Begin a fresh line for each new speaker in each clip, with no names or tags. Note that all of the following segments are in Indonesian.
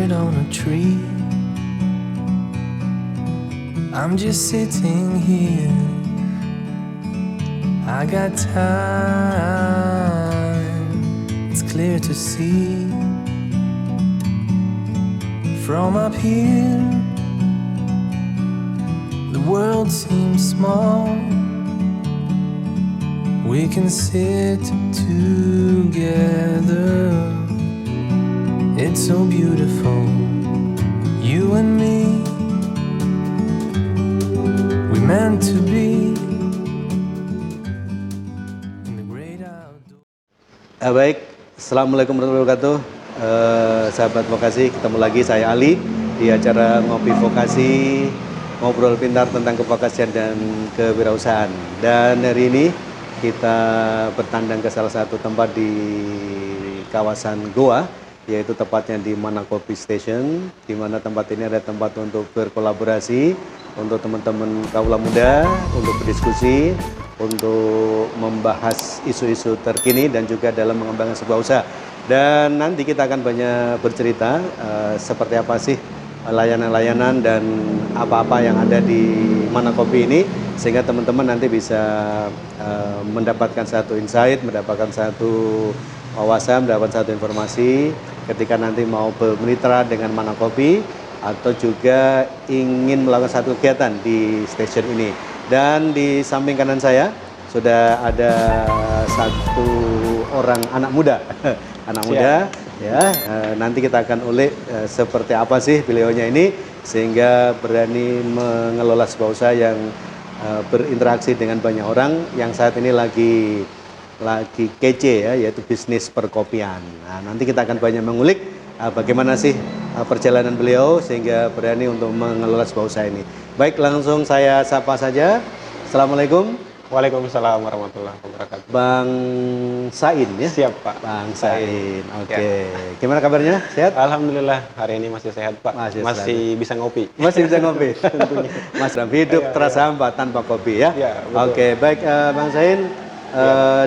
bird on a tree. I'm just sitting here. I got time. It's clear to see. From up here, the world seems small. We can sit together. It's so beautiful, you and me. We meant to be in the great outdoors.
Baik, Assalamualaikum warahmatullahi wabarakatuh. Sahabat vokasi, ketemu lagi saya Ali di acara Ngopi Vokasi, ngobrol pintar tentang kevokasian dan kewirausahaan. Dan hari ini kita bertandang ke salah satu tempat di kawasan Goa, yaitu tepatnya di Manakopi Station, di mana tempat ini ada tempat untuk berkolaborasi, untuk teman-teman kaula muda, untuk berdiskusi, untuk membahas isu-isu terkini dan juga dalam mengembangkan sebuah usaha. Dan nanti kita akan banyak bercerita seperti apa sih layanan-layanan dan apa-apa yang ada di Manakopi ini, sehingga teman-teman nanti bisa mendapatkan satu insight, mendapatkan satu wawasan, mendapatkan satu informasi ketika nanti mau bermitra dengan Manakopi atau juga ingin melakukan satu kegiatan di stasiun ini. Dan di samping kanan saya sudah ada satu orang anak muda, ya. Nanti kita akan ulik seperti apa sih beliaunya ini sehingga berani mengelola sebuah usaha yang berinteraksi dengan banyak orang yang saat ini lagi kece ya, yaitu bisnis perkopian. Nah, nanti kita akan banyak mengulik bagaimana sih perjalanan beliau sehingga berani untuk mengelola sebuah usaha ini. Baik, langsung saya sapa saja. Assalamualaikum.
Waalaikumsalam warahmatullahi wabarakatuh.
Bang Sain ya?
Siap Pak.
Bang Sain, oke. Gimana kabarnya? Sehat?
Alhamdulillah hari ini masih sehat Pak. Masih bisa ngopi.
Masih bisa ngopi? Tentunya. Mas dalam hidup terasa hampa tanpa kopi ya?
Ya, betul.
Oke, baik Bang Sain.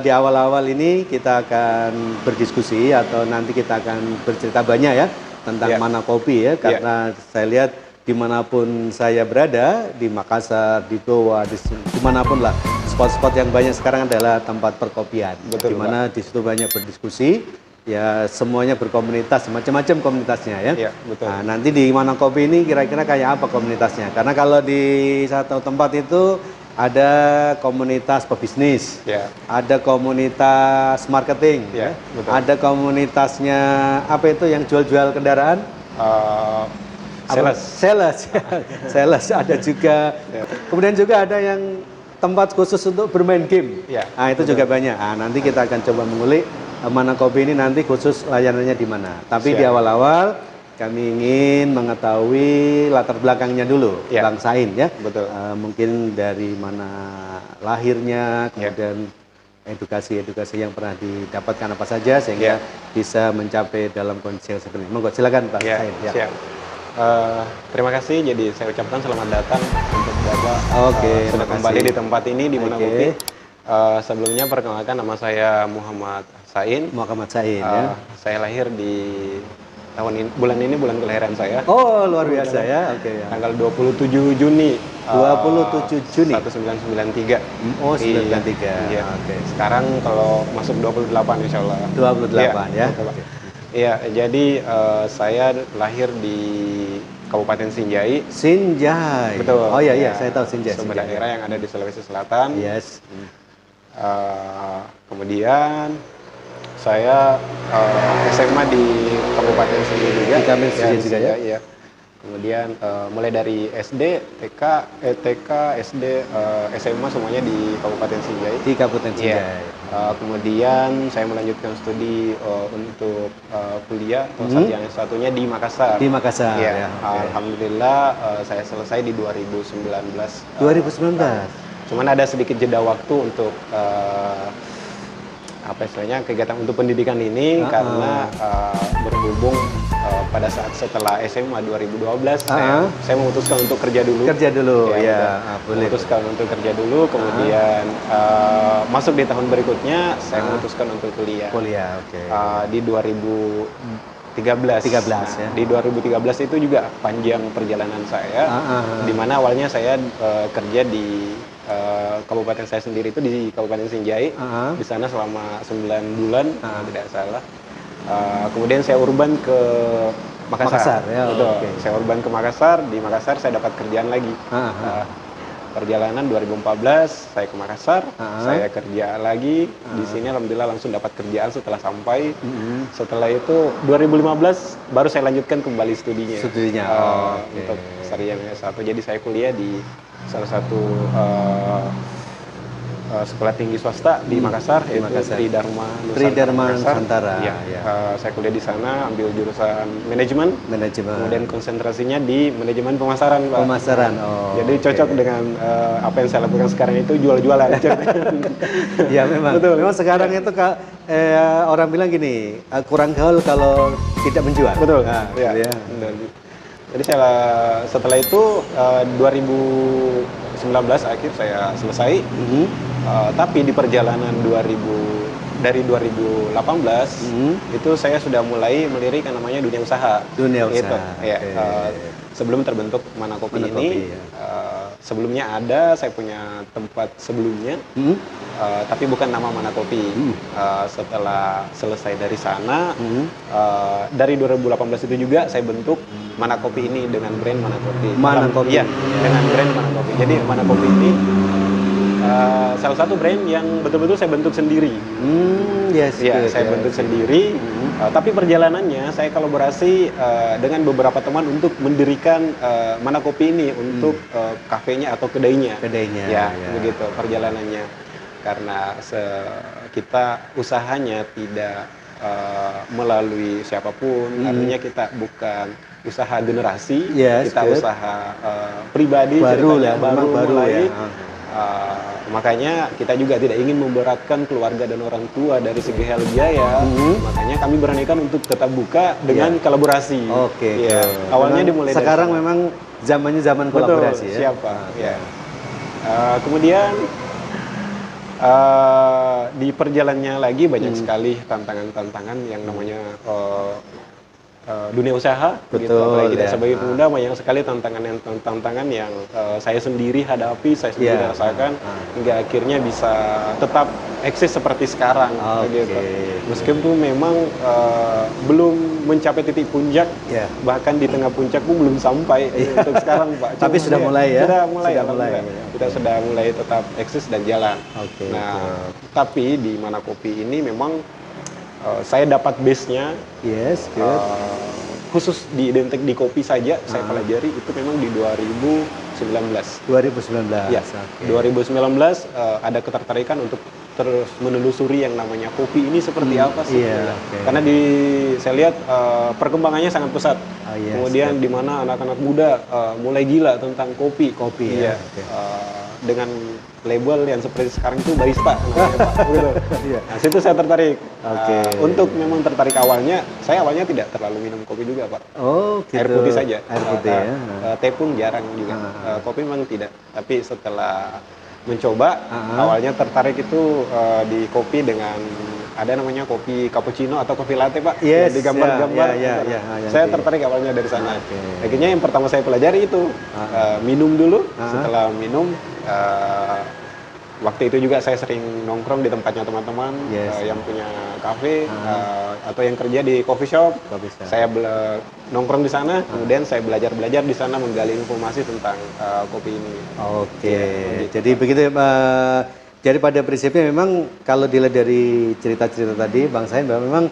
Di awal-awal ini kita akan berdiskusi atau nanti kita akan bercerita banyak ya tentang Manakopi ya, karena saya lihat dimanapun saya berada, di Makassar, di Goa, dimanapun lah, spot-spot yang banyak sekarang adalah tempat perkopian.
Betul,
di mana di situ banyak berdiskusi, ya semuanya berkomunitas, macam-macam komunitasnya ya.
Iya, betul.
Nah, nanti di Manakopi ini kira-kira kayak apa komunitasnya? Karena kalau di satu tempat itu ada komunitas pebisnis, ada komunitas marketing,
betul.
ada komunitasnya apa itu yang jual-jual kendaraan? Sales ada juga. Kemudian juga ada yang tempat khusus untuk bermain game. Nah, itu juga banyak. Nah, nanti kita akan coba mengulik Manakopi ini nanti khusus layanannya di mana. Tapi di awal-awal kami ingin mengetahui latar belakangnya dulu, Bang Sain ya.
Betul.
Mungkin dari mana lahirnya, kemudian edukasi yang pernah didapatkan apa saja sehingga bisa mencapai dalam kondisi yang seperti ini. Monggo silakan Bang Sain.
Siap. Terima kasih. Jadi saya ucapkan selamat datang untuk Bapak sudah kembali di tempat ini di Manakopi. Sebelumnya perkenalkan, nama saya Muhammad Sain.
Ya.
Saya lahir di tahun ini, bulan kelahiran saya.
Oh, luar biasa ya. Oke ya.
Tanggal 27 Juni.
27 Juni.
1993.
Oh, 93.
Iya.
Oke.
Sekarang kalau masuk 28 insya Allah.
28 ya.
Iya, jadi saya lahir di Kabupaten Sinjai.
Sinjai.
Betul.
Oh iya, saya tahu Sinjai.
Sebuah daerah yang ada di Sulawesi Selatan.
Yes.
Kemudian saya SMA di Kabupaten Sinjai juga.
Di Kabupaten Sinjai juga ya.
Iya. Kemudian mulai dari SD, TK, SD, SMA semuanya di Kabupaten Sinjai.
Di Kabupaten Sinjai.
Kemudian saya melanjutkan studi untuk kuliah atau sarjana satunya di Makassar.
Di Makassar.
Ya. Alhamdulillah saya selesai di 2019.
2019.
Cuman ada sedikit jeda waktu untuk kegiatan untuk pendidikan ini karena berhubung pada saat setelah SMA 2012 saya memutuskan untuk kerja dulu. Memutuskan untuk kerja dulu, kemudian masuk di tahun berikutnya saya memutuskan untuk kuliah.
Oke.
Di 13.
13 ya.
Di 2013 itu juga panjang perjalanan saya, di mana awalnya saya kerja di kabupaten saya sendiri itu di Kabupaten Sinjai. Di sana selama 9 bulan, tidak salah. Kemudian saya urban ke Makassar.
Ya,
Betul.
okay.
Saya urban ke Makassar. Di Makassar saya dapat kerjaan lagi. Perjalanan 2014 saya ke Makassar, saya kerja lagi di sini. Alhamdulillah langsung dapat kerjaan setelah sampai. Setelah itu 2015 baru saya lanjutkan kembali studinya. Untuk sarjana S1. Jadi saya kuliah di salah satu sekolah tinggi swasta di Makassar, yaitu Tridharma
Nusantara.
Ya, saya kuliah di sana, ambil jurusan manajemen. Kemudian konsentrasinya di manajemen pemasaran, Pak. Jadi cocok dengan apa yang saya lakukan sekarang itu jual-jualan.
Ya memang. Betul. Memang sekarang itu orang bilang gini, kurang gaul kalau tidak menjual.
Betul.
Ya.
Jadi setelah itu 2019 akhir saya selesai. Tapi di perjalanan dari 2018 itu saya sudah mulai melirik yang namanya dunia usaha. Sebelum terbentuk Mana Kopi ini, sebelumnya saya punya tempat sebelumnya, tapi bukan nama Mana Kopi. Setelah selesai dari sana, dari 2018 itu juga saya bentuk Mana Kopi ini dengan brand Mana Kopi. Iya, dengan brand Mana Kopi. Jadi Mana Kopi ini salah satu brand yang betul-betul saya bentuk sendiri. Saya bentuk sendiri. Tapi perjalanannya saya kolaborasi dengan beberapa teman untuk mendirikan Mana Kopi ini untuk kafenya atau kedainya. Begitu perjalanannya. Karena kita usahanya tidak melalui siapapun, artinya kita bukan usaha generasi, kita usaha pribadi, baru mulai. Makanya kita juga tidak ingin memberatkan keluarga dan orang tua dari segi hal biaya. Makanya kami beranikan untuk tetap buka dengan kolaborasi. Awalnya dimulai
sekarang memang zamannya zaman kolaborasi.
Kemudian di perjalanannya lagi banyak sekali tantangan-tantangan yang namanya dunia usaha, apalagi kita sebagai pemuda banyak sekali tantangan yang saya sendiri hadapi, saya sendiri rasakan hingga akhirnya bisa tetap eksis seperti sekarang. Meskipun memang belum mencapai titik puncak, bahkan di tengah puncak pun belum sampai untuk sekarang, Pak.
Tapi sudah mulai ya.
Kita sudah mulai tetap eksis dan jalan. Tapi di Mana Kopi ini memang saya dapat base-nya, khusus di identik di kopi saja saya pelajari itu memang di 2019.
2019
ada ketertarikan untuk terus menelusuri yang namanya kopi ini seperti apa sih. Karena saya lihat perkembangannya sangat pesat. Kemudian di mana anak-anak muda mulai gila tentang kopi. Dengan label yang seperti sekarang itu barista namanya, Pak. Nah, situ saya tertarik. Untuk memang tertarik saya awalnya tidak terlalu minum kopi juga, Pak. Air putih saja. Teh pun jarang juga. Kopi memang tidak. Tapi setelah mencoba, awalnya tertarik itu di kopi dengan ada namanya kopi cappuccino atau kopi latte, Pak. Di gambar-gambar. Saya tertarik awalnya dari sana. Akhirnya yang pertama saya pelajari itu minum dulu. Setelah minum, waktu itu juga saya sering nongkrong di tempatnya teman-teman yang punya kafe atau yang kerja di coffee shop. Saya nongkrong di sana, kemudian saya belajar di sana menggali informasi tentang kopi ini.
Jadi begitu. Jadi pada prinsipnya memang kalau dilihat dari cerita-cerita tadi Bang Sain bahwa memang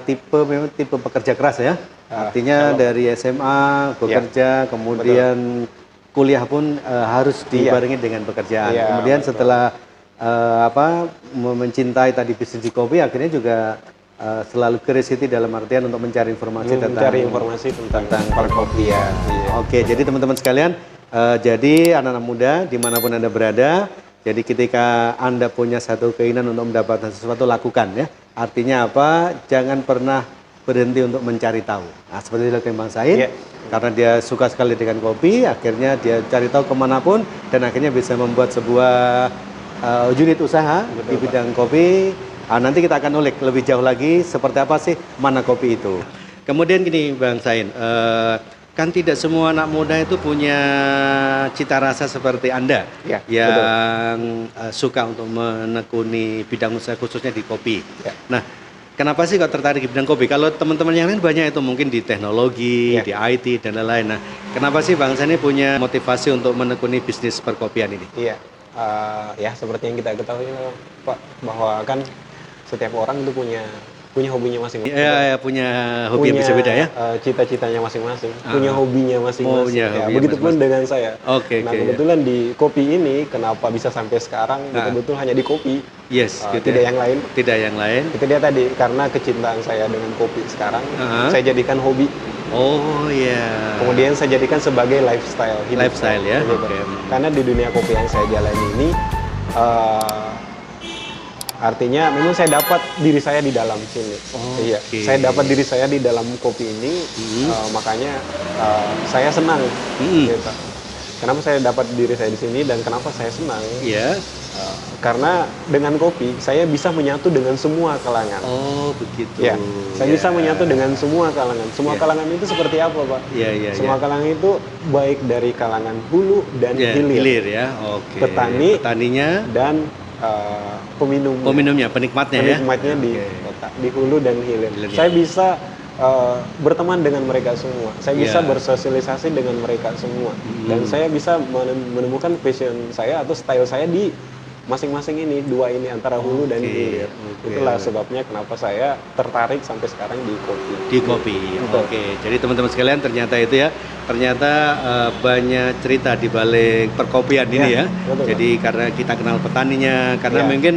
tipe pekerja keras ya. Artinya dari SMA bekerja, kemudian kuliah pun harus dibarengi dengan pekerjaan. Kemudian setelah mencintai tadi bisnis di kopi, akhirnya juga selalu curiosity dalam artian untuk mencari informasi tentang kopi ya. Jadi teman-teman sekalian, jadi anak-anak muda dimanapun Anda berada, jadi ketika Anda punya satu keinginan untuk mendapatkan sesuatu, lakukan ya. Artinya apa? Jangan pernah berhenti untuk mencari tahu. Nah, seperti dilakukan Bang Said, karena dia suka sekali dengan kopi, akhirnya dia cari tahu kemanapun, dan akhirnya bisa membuat sebuah unit usaha di bidang kopi. Nanti kita akan ulik lebih jauh lagi seperti apa sih Mana Kopi itu. Kemudian gini Bang Sain, kan tidak semua anak muda itu punya cita rasa seperti Anda
Ya,
yang suka untuk menekuni bidang usaha khususnya di kopi.
Ya.
Nah, kenapa sih kok tertarik di bidang kopi? Kalau teman-teman yang lain banyak itu mungkin di teknologi,
Ya.
di IT dan lain-lain. Nah, kenapa sih Bang Sain ini punya motivasi untuk menekuni bisnis perkopian ini?
Iya, ya seperti yang kita ketahui Pak, bahwa kan setiap orang itu punya hobinya masing-masing.
Iya, punya hobi yang bisa beda ya.
Cita-citanya masing-masing, punya hobinya masing-masing.
Punya
Ya,
hobinya
begitupun
masing-masing.
dengan saya.
Oke,
Nah,
oke,
kebetulan di kopi ini kenapa bisa sampai sekarang betul-betul hanya di kopi.
Yes, gitu
Tidak
ya.
yang lain.
Tidak yang lain.
Itu dia tadi, karena kecintaan saya dengan kopi sekarang, saya jadikan hobi.
Oh iya.
Kemudian saya jadikan sebagai lifestyle hidup.
Lifestyle ya.
Gitu.
Oke.
Karena di dunia kopi yang saya jalani ini, artinya memang saya dapat diri saya di dalam sini. Iya,
Oke.
saya dapat diri saya di dalam kopi ini, makanya saya senang. Gitu. Kenapa saya dapat diri saya di sini dan kenapa saya senang?
Iya.
Karena dengan kopi saya bisa menyatu dengan semua kalangan.
Oh begitu.
Ya, saya
Ya.
bisa menyatu dengan semua kalangan. Semua
Ya.
kalangan itu seperti apa, Pak?
Iya iya.
Semua kalangan itu baik dari kalangan hulu dan
Ya,
hilir,
hilir ya. Oke.
Petani.
Petaninya,
dan peminum.
peminumnya, penikmatnya ya.
Penikmatnya di
Oke.
kota, di hulu dan hilir.
Hilirnya.
Saya bisa berteman dengan mereka semua. Saya bisa
Ya.
bersosialisasi dengan mereka semua. Dan saya bisa menemukan passion saya atau style saya di masing-masing ini, dua ini, antara hulu dan
Oke,
hilir.
oke.
Itulah sebabnya kenapa saya tertarik sampai sekarang di kopi.
Di kopi.
Betul.
Oke. Jadi teman-teman sekalian ternyata itu ya, ternyata banyak cerita di balik perkopian ini ya.
betul,
Jadi karena kita kenal petaninya, karena
Ya.
mungkin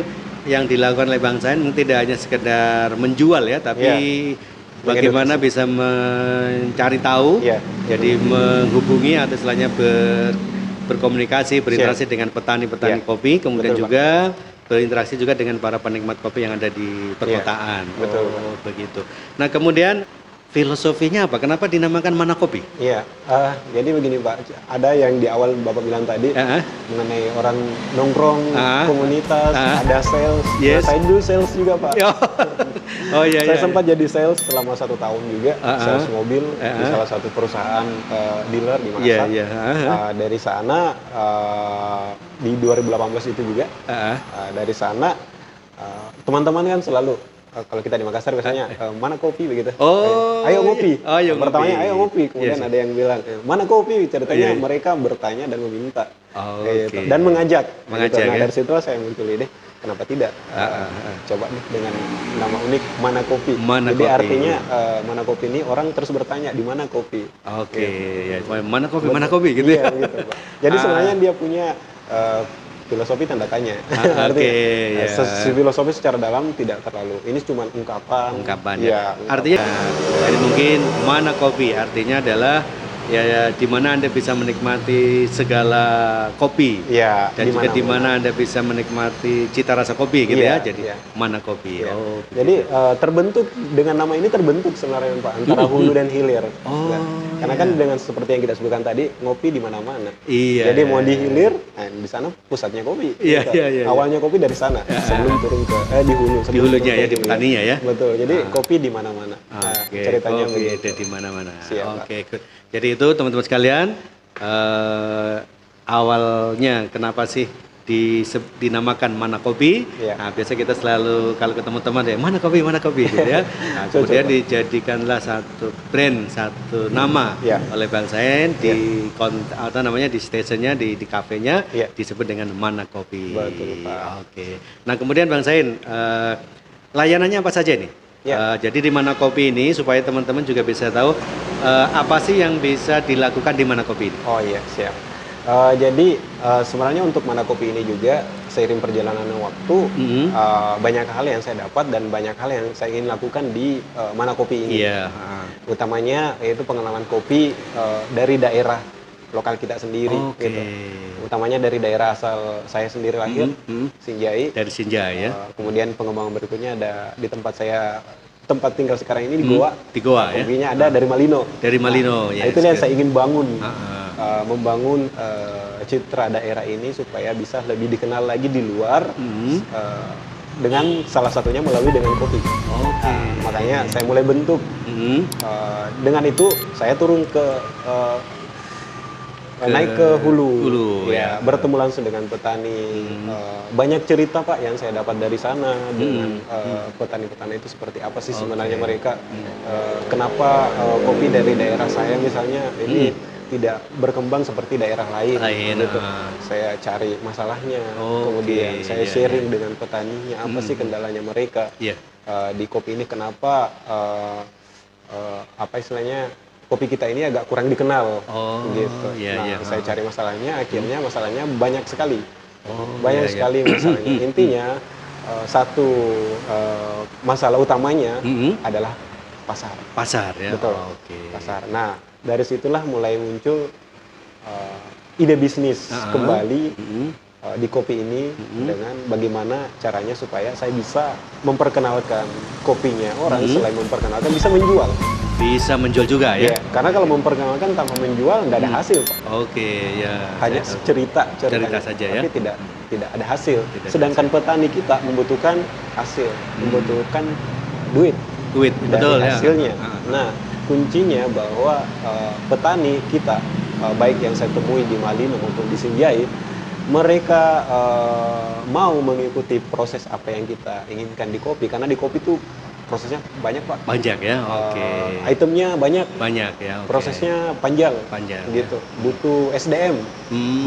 yang dilakukan oleh Bang Sain tidak hanya sekedar menjual ya, tapi bagaimana bisa mencari tahu,
Ya,
jadi menghubungi atau istilahnya berkomunikasi, berinteraksi dengan petani-petani
Ya.
kopi, kemudian
Betul,
juga berinteraksi juga dengan para penikmat kopi yang ada di perkotaan.
betul,
Oh, begitu. Nah, kemudian filosofinya apa? Kenapa dinamakan Mana Kopi?
Iya, jadi begini Pak, ada yang di awal Bapak bilang tadi mengenai orang nongkrong, komunitas, ada sales.
Yes.
Nah, saya dulu sales juga Pak.
Oh iya.
Saya sempat jadi sales selama 1 tahun juga, sales mobil di salah satu perusahaan dealer di Makassar.
Iya.
Dari sana di 2018 itu juga, dari sana teman-teman kan selalu kalau kita di Makassar biasanya mana kopi begitu.
Oh,
ayo ngopi.
ayo
Pertamanya
ngopi.
ayo ngopi. Kemudian
Yes.
ada yang bilang mana kopi. Ceritanya
Iya.
mereka bertanya dan meminta.
Oh,
Gitu.
oke.
Dan mengajak.
Mengajak,
Nah,
ya?
dari situlah saya muncul ide kenapa tidak coba nih dengan nama unik Mana Kopi.
Mana
Jadi
Kopi.
artinya Mana Kopi ini orang terus bertanya di mana kopi.
Oke, ya. Mana kopi? Mana kopi gitu
Iya,
ya.
gitu, Pak. Jadi sebenarnya dia punya filosofi tanda tanya.
Oke, ya.
Filosofi secara dalam tidak terlalu. Ini cuma ungkapan.
Ya. Artinya jadi mungkin Mana Kopi artinya adalah ya di mana Anda bisa menikmati segala kopi.
Iya,
Dan juga di mana Anda bisa menikmati cita rasa kopi gitu
Iya,
ya. Jadi
iya.
Mana Kopi.
Iya.
Oh.
Jadi terbentuk dengan nama ini terbentuk sebenarnya Pak antara hulu dan hilir.
Oh,
Nah, karena kan dengan seperti yang kita sebutkan tadi ngopi di mana-mana.
Iya.
Jadi mau di hilir, nah, di sana pusatnya kopi.
Iya,
Gitu.
iya.
Awalnya kopi dari sana sebelum turun ke di hulu.
Di
sebelum
hulunya
turun
ya,
ke
di
hilir.
petaninya ya.
Betul. Jadi kopi di mana-mana. Nah,
Oke,
ceritanya
kopi
begitu.
ada di mana-mana.
Siap, Pak.
Oke, good. Jadi itu teman-teman sekalian, awalnya kenapa sih dinamakan Mana Kopi?
Iya.
Nah, biasa kita selalu kalau ketemu teman ya Mana Kopi gitu ya. Nah, kemudian dijadikanlah satu brand, satu nama
Iya.
oleh Bang Sain di atau namanya di stationnya, di kafenya
Iya.
disebut dengan Mana Kopi.
Betul, Pak.
Oke. Nah, kemudian Bang Sain, layanannya apa saja nih?
Ya.
Jadi di Mana Kopi ini supaya teman-teman juga bisa tahu apa sih yang bisa dilakukan di Mana Kopi ini.
Oh iya, siap. Jadi sebenarnya untuk Mana Kopi ini juga seiring perjalanan waktu banyak hal yang saya dapat dan banyak hal yang saya ingin lakukan di Mana Kopi ini.
Iya.
Utamanya yaitu pengenalan kopi dari daerah lokal kita sendiri.
Oke.
Gitu. Utamanya dari daerah asal saya sendiri lahir, Sinjai.
Dari Sinjai ya.
Kemudian pengembangan berikutnya ada di tempat tinggal sekarang ini di Goa.
Di Goa ya.
Kopinya ada dari Malino.
Dari Malino ya.
Nah, itu yang saya ingin bangun. Membangun citra daerah ini supaya bisa lebih dikenal lagi di luar dengan salah satunya melalui dengan kopi.
Oke.
Makanya saya mulai bentuk Dengan itu saya turun ke naik ke hulu,
ya.
bertemu langsung dengan petani. Banyak cerita Pak yang saya dapat dari sana dengan petani-petani itu seperti apa sih sebenarnya mereka, kenapa kopi dari daerah saya misalnya ini tidak berkembang seperti daerah lain. Gitu. Saya cari masalahnya, kemudian saya sharing dengan petaninya apa sih kendalanya mereka di kopi ini, kenapa apa istilahnya kopi kita ini agak kurang dikenal, gitu. Saya cari masalahnya, akhirnya masalahnya banyak sekali, sekali masalahnya. Intinya satu masalah utamanya adalah pasar.
Pasar ya.
Betul. Pasar. Nah, dari situlah mulai muncul ide bisnis kembali di kopi ini dengan bagaimana caranya supaya saya bisa memperkenalkan kopinya orang, selain memperkenalkan bisa menjual.
Bisa menjual juga ya?
Karena kalau memperkenalkan tanpa menjual nggak ada hasil, Pak. Hanya cerita
saja ya.
Tapi tidak ada hasil. Sedangkan petani kita membutuhkan hasil, membutuhkan duit
betul
dari hasilnya. Nah, kuncinya bahwa petani kita baik yang saya temui di Malino maupun di Sinjai, mereka mau mengikuti proses apa yang kita inginkan di kopi, karena di kopi itu prosesnya banyak Pak.
Banyak ya,
itemnya banyak.
Banyak ya.
Prosesnya panjang. Gitu. Butuh SDM,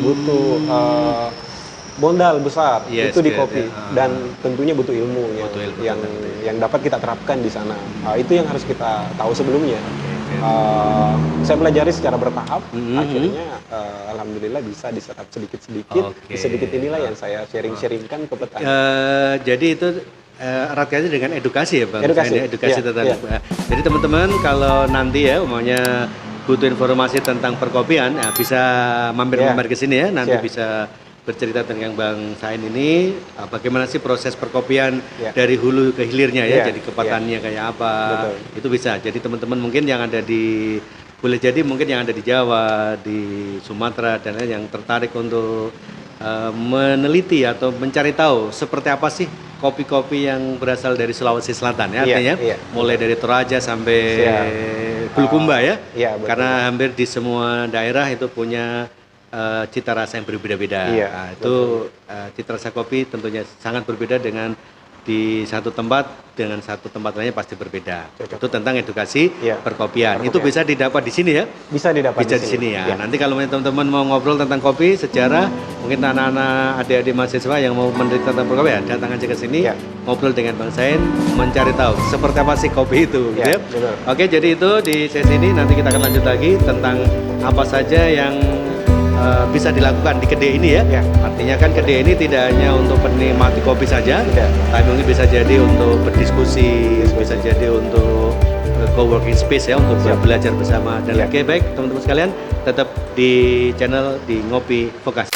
butuh modal besar itu di kopi, dan tentunya butuh ilmu yang dapat kita terapkan di sana. Itu yang harus kita tahu sebelumnya. Saya pelajari secara bertahap, akhirnya alhamdulillah bisa diserap sedikit-sedikit. Sedikit inilah yang saya sharing-sharingkan ke petani.
Jadi itu erat kaitannya dengan edukasi ya Bang? Edukasi tentang jadi teman-teman kalau nanti ya umumnya butuh informasi tentang perkopian bisa mampir-mampir ke sini ya, nanti bisa bercerita dengan Bang Sain ini bagaimana sih proses perkopian dari hulu ke hilirnya ya, jadi kepatannya kayak apa. Itu bisa. Jadi teman-teman mungkin yang ada boleh jadi mungkin yang ada di Jawa, di Sumatera dan lain yang tertarik untuk meneliti atau mencari tahu seperti apa sih kopi-kopi yang berasal dari Sulawesi Selatan ya, artinya mulai dari Toraja sampai Bulukumba ya, karena hampir di semua daerah itu punya cita rasa yang berbeda-beda. Itu cita rasa kopi tentunya sangat berbeda dengan di satu tempat dengan satu tempat lainnya pasti berbeda. Itu tentang edukasi perkopian. Itu bisa didapat di sini ya?
Bisa didapat
di sini ya. Nanti kalau teman-teman mau ngobrol tentang kopi sejarah, mungkin anak-anak adik-adik mahasiswa yang mau meneliti tentang perkopian, datang aja ke sini, ngobrol dengan Bang Sain, mencari tahu seperti apa sih kopi itu. Gitu ya? Oke, jadi itu di sesi ini nanti kita akan lanjut lagi tentang apa saja yang bisa dilakukan di kedai ini ya. Artinya kan kedai ini tidak hanya untuk menikmati kopi saja, tapi mungkin bisa jadi untuk berdiskusi, bisa jadi untuk co-working space ya, untuk belajar bersama. Dan baik teman-teman sekalian, tetap di channel di Ngopi Vokasi.